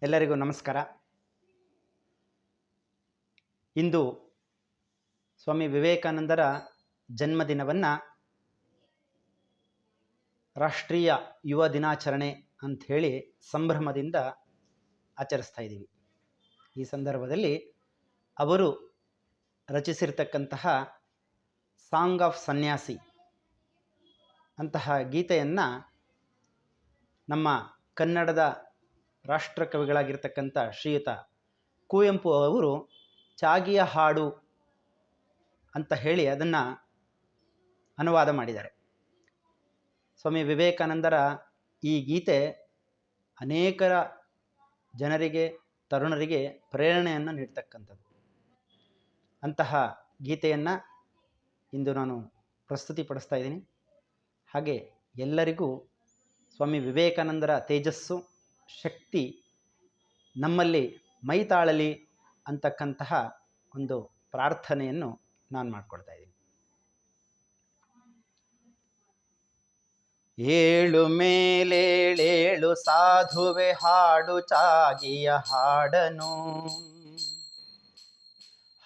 ಎಲ್ಲರಿಗೂ ನಮಸ್ಕಾರ. ಇಂದು ಸ್ವಾಮಿ ವಿವೇಕಾನಂದರ ಜನ್ಮದಿನವನ್ನು ರಾಷ್ಟ್ರೀಯ ಯುವ ದಿನಾಚರಣೆ ಅಂಥೇಳಿ ಸಂಭ್ರಮದಿಂದ ಆಚರಿಸ್ತಾ ಇದ್ದೀವಿ. ಈ ಸಂದರ್ಭದಲ್ಲಿ ಅವರು ರಚಿಸಿರ್ತಕ್ಕಂತಹ ಸಾಂಗ್ ಆಫ್ ಸನ್ಯಾಸಿ ಅಂತಹ ಗೀತೆಯನ್ನು ನಮ್ಮ ಕನ್ನಡದ ರಾಷ್ಟ್ರಕವಿಗಳಾಗಿರ್ತಕ್ಕಂಥ ಶ್ರೀಯುತ ಕುವೆಂಪು ಅವರು ಚಾಗಿಯ ಹಾಡು ಅಂತ ಹೇಳಿ ಅದನ್ನು ಅನುವಾದ ಮಾಡಿದ್ದಾರೆ. ಸ್ವಾಮಿ ವಿವೇಕಾನಂದರ ಈ ಗೀತೆ ಅನೇಕರ ಜನರಿಗೆ, ತರುಣರಿಗೆ ಪ್ರೇರಣೆಯನ್ನು ನೀಡ್ತಕ್ಕಂಥದ್ದು. ಅಂತಹ ಗೀತೆಯನ್ನು ಇಂದು ನಾನು ಪ್ರಸ್ತುತಿಪಡಿಸ್ತಾ ಇದ್ದೀನಿ. ಹಾಗೆ ಎಲ್ಲರಿಗೂ ಸ್ವಾಮಿ ವಿವೇಕಾನಂದರ ತೇಜಸ್ಸು, ಶಕ್ತಿ ನಮ್ಮಲ್ಲಿ ಮೈತಾಳಲಿ ಅಂತಕ್ಕಂತಹ ಒಂದು ಪ್ರಾರ್ಥನೆಯನ್ನು ನಾನು ಮಾಡಿಕೊಳ್ತಾ ಇದ್ದೀನಿ. ಏಳು ಮೇಲೇಳೇಳು ಸಾಧುವೆ ಹಾಡು ಚಾಗಿಯ ಹಾಡನು,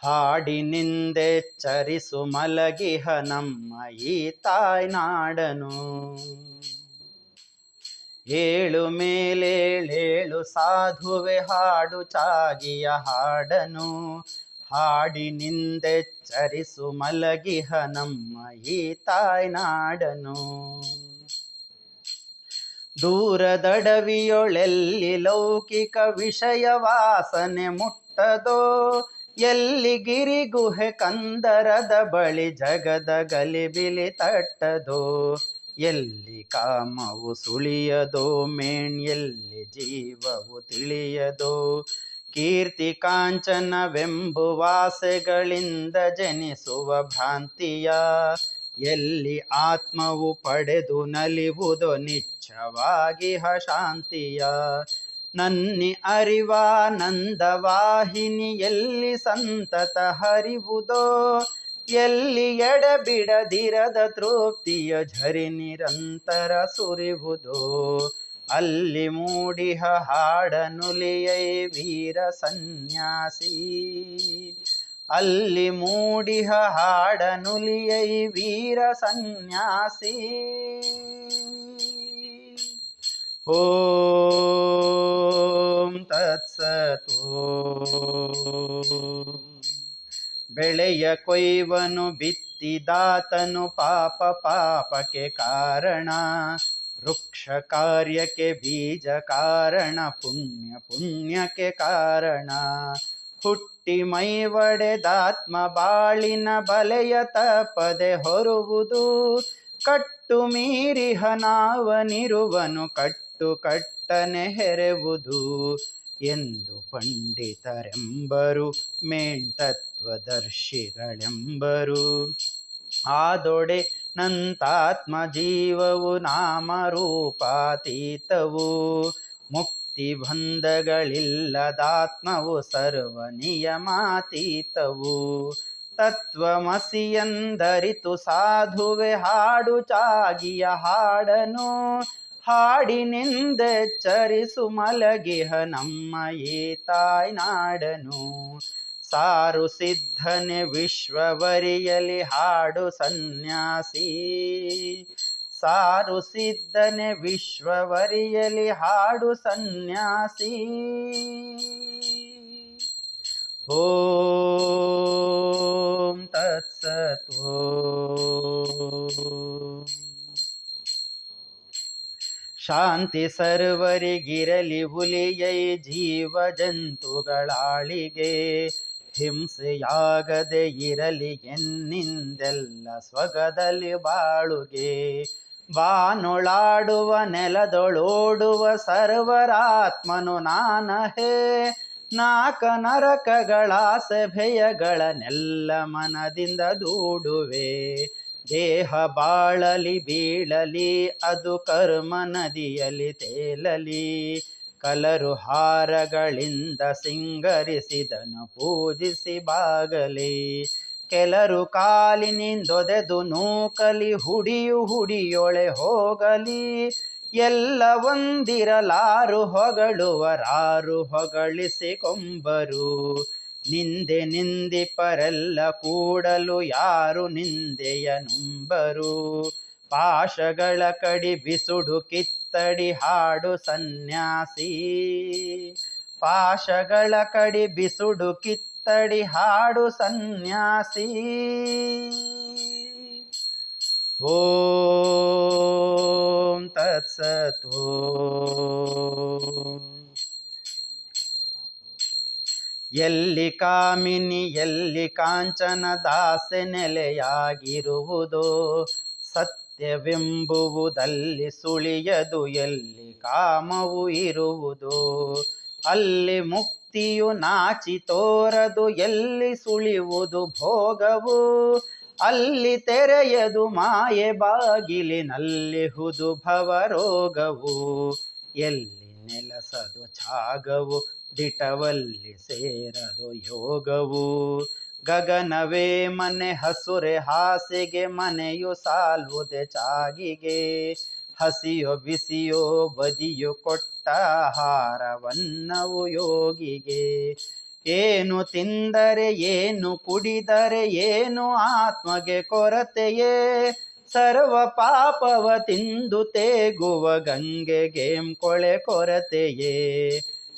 ಹಾಡಿನಿಂದೆಚ್ಚರಿಸು ಮಲಗಿಹ ನಮ್ಮ ಈ ತಾಯ್ನಾಡನು. ಏಳು ಮೇಲೇಳೇಳು ಸಾಧುವೆ ಹಾಡು ಚಾಗಿಯ ಹಾಡನು, ಹಾಡಿನಿಂದೆಚ್ಚರಿಸು ಮಲಗಿಹ ನಮ್ಮ ಈ ತಾಯ್ನಾಡನು. ದೂರದಡವಿಯೊಳೆಲ್ಲಿ ಲೌಕಿಕ ವಿಷಯ ವಾಸನೆ ಮುಟ್ಟದೋ, ಎಲ್ಲಿ ಗಿರಿಗುಹೆ ಕಂದರದ ಬಳಿ ಜಗದ ಗಲಿಬಿಲಿ ತಟ್ಟದೋ, ಎಲ್ಲಿ ಕಾಮವು ಸುಳಿಯದೋ ಮೇಣ್ಯಲ್ಲಿ ಜೀವವು ತಿಳಿಯದೋ, ಕೀರ್ತಿ ಕಾಂಚನವೆಂಬುವಾಸೆಗಳಿಂದ ಜನಿಸುವ ಭ್ರಾಂತಿಯ, ಎಲ್ಲಿ ಆತ್ಮವು ಪಡೆದು ನಲಿವುದೋ ನಿಚ್ಚವಾಗಿ ಶಾಂತಿಯ. ನನ್ನಿ ಅರಿವಾನಂದವಾಹಿನಿಯಲ್ಲಿ ಸಂತತ ಹರಿವುದೋ, ಎಲ್ಲಿ ಎಡೆಬಿಡದಿರದ ತೃಪ್ತಿಯ ಝರಿ ನಿರಂತರ ಸುರಿವುದೋ, ಅಲ್ಲಿ ಮೂಡಿಹ ಹಾಡನುಲಿಯೈ ವೀರ ಸನ್ಯಾಸಿ, ಅಲ್ಲಿ ಮೂಡಿಹ ಹಾಡನುಲಿಯೈ ವೀರ ಸನ್ಯಾಸಿ. ಓಂ ತತ್ಸತ್. ಬೆಳೆಯ ಕೊಯ್ವನು ಬಿತ್ತಿದಾತನು ಪಾಪ ಪಾಪಕ್ಕೆ ಕಾರಣ, ವೃಕ್ಷ ಕಾರ್ಯಕ್ಕೆ ಬೀಜ ಕಾರಣ, ಪುಣ್ಯ ಪುಣ್ಯಕ್ಕೆ ಕಾರಣ. ಹುಟ್ಟಿ ಮೈ ಒಡೆದಾತ್ಮ ಬಾಳಿನ ಬಲೆಯ ತಪ್ಪದೆ ಹೊರುವುದು, ಕಟ್ಟು ಮೀರಿಹ ನಾವನಿರುವನು ಕಟ್ಟು ಕಟ್ಟನೆ ಹೆರೆವುದು ಎಂದು ಪಂಡಿತರೆಂಬರು, ಮೇಣ್ತತ್ವದರ್ಶಿಗಳೆಂಬರು. ಆದೊಡೆ ನಂತಾತ್ಮ ಜೀವವು ನಾಮರೂಪಾತೀತವು, ಮುಕ್ತಿ ಬಂಧಗಳಿಲ್ಲದಾತ್ಮವು ಸರ್ವ ನಿಯಮಾತೀತವು. ತತ್ವಮಸಿಯಂದರಿತು ಸಾಧುವೆ ಹಾಡು ಚಾಗಿಯ ಹಾಡನು, ಹಾಡಿನಿಂದೆಚ್ಚರಿಸು ಮಲಗಿಹ ನಮ್ಮ ಈ ತಾಯ್ನಾಡನು. ಸಾರು ಸಿದ್ಧನೆ ವಿಶ್ವವರಿಯಲಿ ಹಾಡು ಸನ್ಯಾಸಿ, ಸಾರು ಸಿದ್ಧನೆ ವಿಶ್ವವರಿಯಲಿ ಹಾಡು ಸನ್ಯಾಸಿ. ಓಂ ತತ್ಸತ್. ಶಾಂತಿ ಸರ್ವರಿಗಿರಲಿ ಉಲಿಯೈ ಜೀವ ಜಂತುಗಳಾಳಿಗೆ, ಹಿಂಸೆಯಾಗದೆ ಇರಲಿ ಎನ್ನಿಂದೆಲ್ಲ ಸ್ವಗದಲ್ಲಿ ಬಾಳುಗೆ. ಬಾನೊಳಾಡುವ ನೆಲದೊಳೋಡುವ ಸರ್ವರಾತ್ಮನು ನಾನಹೇ, ನಾಕ ನರಕಗಳಾಸೆ ಭಯಗಳನ್ನೆಲ್ಲ ಮನದಿಂದ ದೂಡುವೆ. ದೇಹ ಬಾಳಲಿ ಬೀಳಲಿ ಅದು ಕರ್ಮ ನದಿಯಲ್ಲಿ ತೇಲಲಿ, ಕಲರು ಹಾರಗಳಿಂದ ಸಿಂಗರಿಸಿದನು ಪೂಜಿಸಿ ಬಾಗಲಿ. ಕೆಲರು ಕಾಲಿನಿಂದೊದೆದು ನೂಕಲಿ ಹುಡಿಯು ಹುಡಿಯೊಳೆ ಹೋಗಲಿ, ಎಲ್ಲ ಒಂದಿರಲಾರು ಹೊಗಳುವರಾರು ಹೊಗಳಿಸಿಕೊಂಬರು. ನಿಂದೆ ನಿಂದಿಪರೆಲ್ಲ ಕೂಡಲು ಯಾರು ನಿಂದೆಯ ನುಂಬರು. ಪಾಶಗಳ ಕಡಿ ಬಿಸುಡು ಕಿತ್ತಡಿ ಹಾಡು ಸನ್ಯಾಸಿ. ಪಾಶಗಳ ಕಡಿ ಬಿಸುಡು ಕಿತ್ತಡಿ ಹಾಡು ಸನ್ಯಾಸಿ. ಓಂ ತತ್ಸತ್. ಎಲ್ಲಿ ಕಾಮಿನಿ ಎಲ್ಲಿ ಕಾಂಚನ ದಾಸೆ ನೆಲೆಯಾಗಿರುವುದೋ. ಸತ್ಯವೆಂಬುವುದಲ್ಲಿ ಸುಳಿಯದು ಎಲ್ಲಿ ಕಾಮವು ಇರುವುದೋ. ಅಲ್ಲಿ ಮುಕ್ತಿಯು ನಾಚಿ ತೋರದು ಎಲ್ಲಿ ಸುಳಿಯುವುದು ಭೋಗವು. ಅಲ್ಲಿ ತೆರೆಯದು ಮಾಯೆ ಬಾಗಿಲಿನಲ್ಲಿಹುದು ಭವರೋಗವು. ಎಲ್ಲಿ ನೆಲಸದು ಛಾಗವು ದಿಟವಲ್ಲಿ ಸೇರದು ಯೋಗವು. ಗಗನವೇ ಮನೆ ಹಸುರೆ ಹಾಸಿಗೆ ಮನೆಯು ಸಾಲುವುದೆ ಚಾಗಿಗೆ. ಹಸಿಯೋ ಬಿಸಿಯೋ ಬದಿಯು ಕೊಟ್ಟ ಆಹಾರವನ್ನವು ಯೋಗಿಗೆ. ಏನು ತಿಂದರೆ ಏನು ಕುಡಿದರೆ ಏನು ಆತ್ಮಗೆ ಕೊರತೆಯೇ. ಸರ್ವ ಪಾಪವ ತಿಂದು ತೇಗುವ ಗಂಗೆಗೇಂ ಕೊಳೆ ಕೊರತೆಯೇ.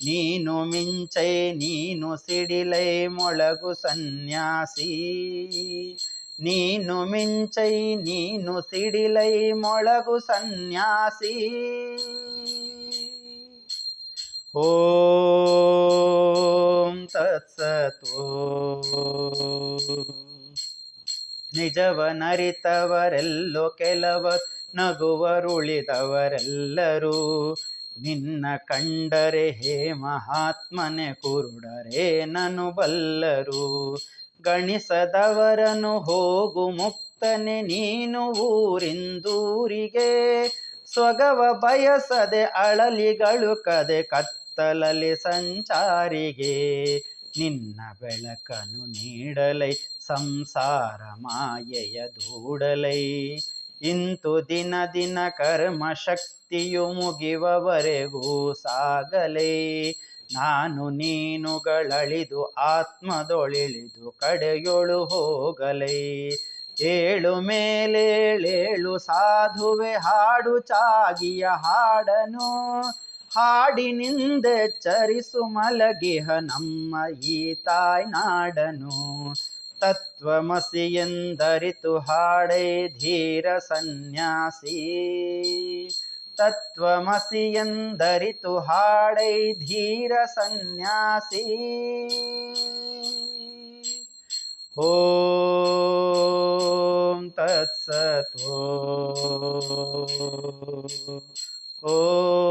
ನೀನು ಮಿಂಚೈ ನೀನು ಸಿಡಿಲೈ ಮೊಳಗು ಸನ್ಯಾಸಿ. ನೀನು ಮಿಂಚೈ ನೀನು ಸಿಡಿಲೈ ಮೊಳಗು ಸನ್ಯಾಸಿ. ಓಂ ತತ್ಸತ್. ನಿಜವನರಿತವರೆಲ್ಲೋ ಕೆಲವರು ನಗುವರುಳಿದವರೆಲ್ಲರೂ. ನಿನ್ನ ಕಂಡರೆ ಹೇ ಮಹಾತ್ಮನೆ ಕುರುಡರೇ ನನು ಬಲ್ಲರು. ಗಣಿಸದವರನು ಹೋಗು ಮುಕ್ತನೆ ನೀನು ಊರಿಂದೂರಿಗೆ. ಸ್ವಗವ ಬಯಸದೆ ಅಳಲಿಗಳು ಕದೆ ಕತ್ತಲಲ್ಲಿ ಸಂಚಾರಿಗೆ. ನಿನ್ನ ಬೆಳಕನು ನೀಡಲೈ ಸಂಸಾರ ಮಾಯೆಯ ದೂಡಲೈ. ಇಂತು ದಿನ ದಿನ ಕರ್ಮ ಶಕ್ತಿಯು ಮುಗಿವವರೆಗೂ ಸಾಗಲೈ. ನಾನು ನೀನುಗಳಳಿದು ಆತ್ಮದೊಳಿಳಿದು ಕಡೆಯೊಳು ಹೋಗಲೈ. ಏಳು ಮೇಲೇಳೇಳು ಸಾಧುವೆ ಹಾಡು ಚಾಗಿಯ ಹಾಡನು. ಹಾಡಿನಿಂದೆಚ್ಚರಿಸು ಮಲಗಿಹ ನಮ್ಮ ಈ ತಾಯ್ನಾಡನು. ತತ್ವಮಸಿ ಎಂದರಿತು ಹಾಡೈ ಧೀರ ಸನ್ಯಾಸಿ. ತತ್ವಮಸಿ ಎಂದರಿತು ಹಾಡೈ ಧೀರ ಸನ್ಯಾಸಿ. ಓಂ ತತ್ಸತ್. ಓಂ